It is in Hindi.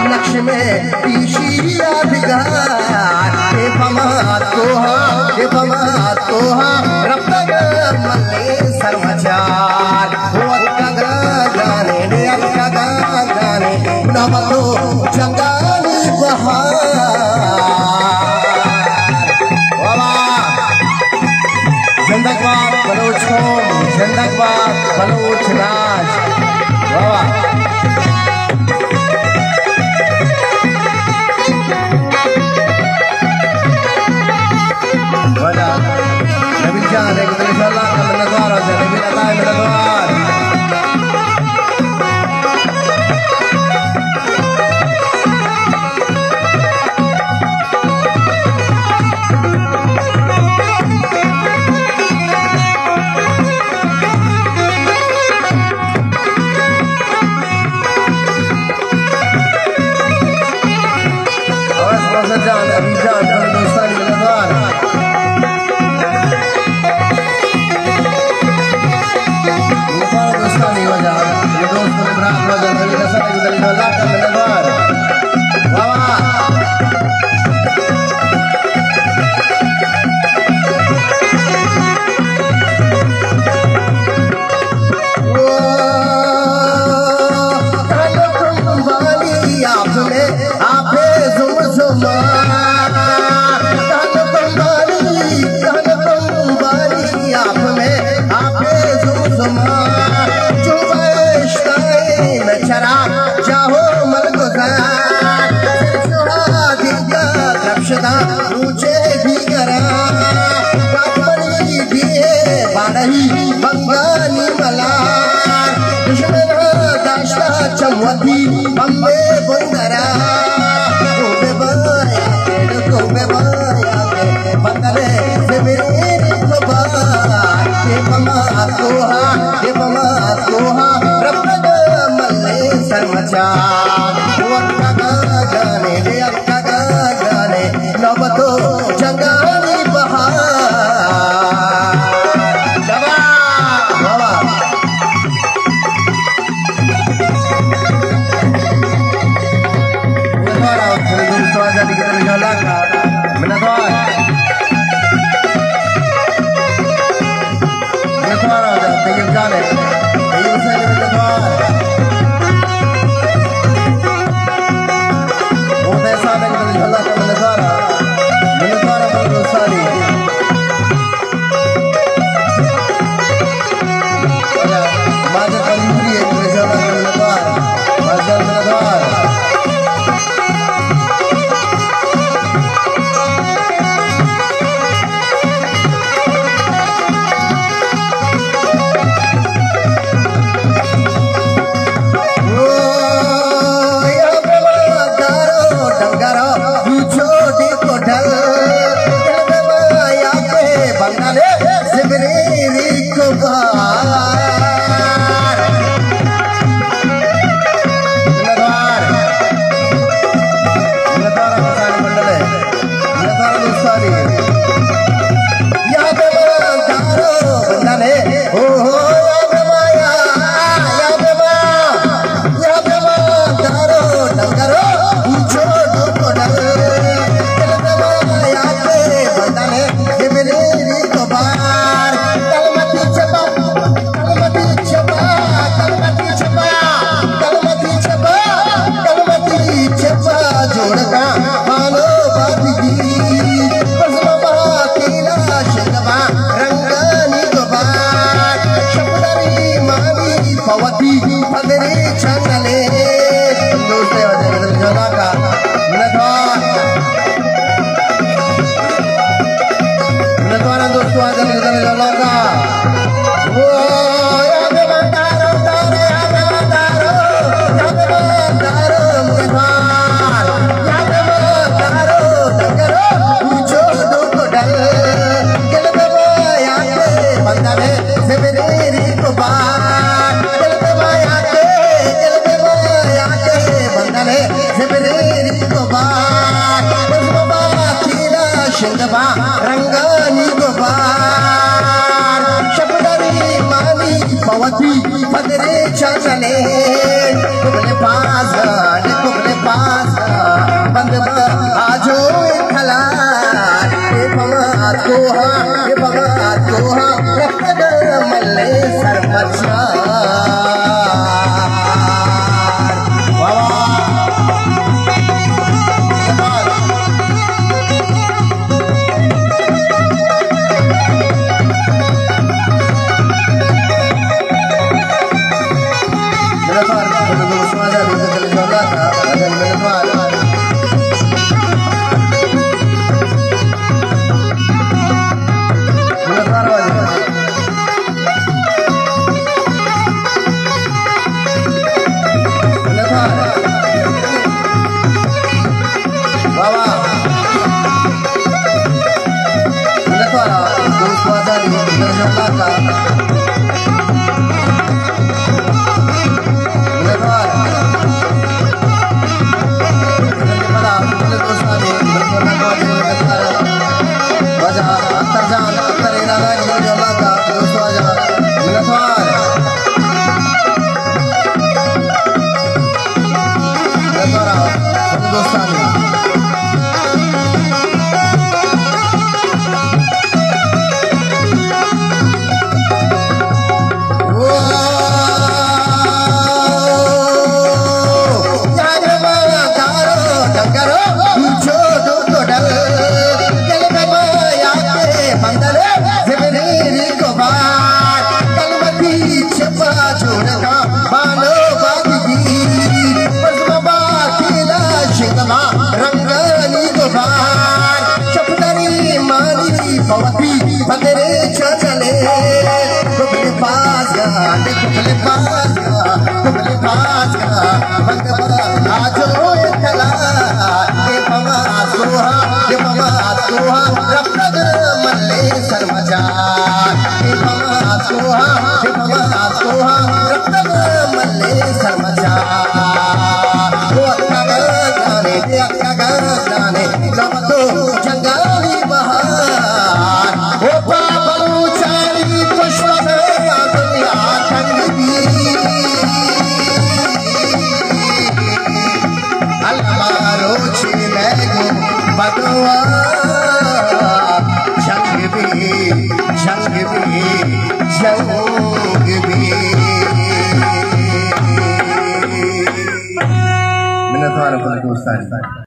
नक्श में पीशिया बिगार के पमा तोहा रब मल्ले सर्वचार गाने नव तो जंगाली बहार जिंदाबाद बलोच कौम, जिंदाबाद बलोच राज। नबी जान एक इंशाअल्लाह का मिलनवार हो जाए, नबी अता है मिलनवार। जान अभी जान दोस्तान मिलनवार दोस्तानी वजह ये दोस्त इब्राहिम वजह नबी का सल्लल्लाहु अलैहि वसल्लम का मिलनवार। ऊंचे भी करा बंगाली मला दाश्ता चमवती बम्बे बुंदरा बंदरे से मेरी तोहा रब मल्ले सर्वचार गाने दे अक्का गाने नव तो जंगाली बहार। फदरी चंगले दूसरे वजह जोला का नथवाना दोस्तों आज जोला का वो याद बतारो तारे याद बतारो मुखबार याद बतारो डगरो पूछो दो डल दिल में माया के बंदा में से मेरी को बात दिल में माया के बंदा में से मेरी को बात उसको बात खीला शिंदबा रंगानी को बात शब्दरी मानी पवती फदरे चले कुबले पास बंद आजो खला ये भगवान को रखद मल्ले सरपचा फदरे चले कुबले पास बंद आजो खला ये पवा सोहा रखद मल्ले सरमजा ये पवा सोहा रखद मल्ले सरमजा वो अक्का गाने जब तो जंगाली बहार वो पापू चारी पुष्प दुनिया ठंडी अलमारो छिले गो बदवा जंग भी मैंने तुम्हारे पर दोस्तानी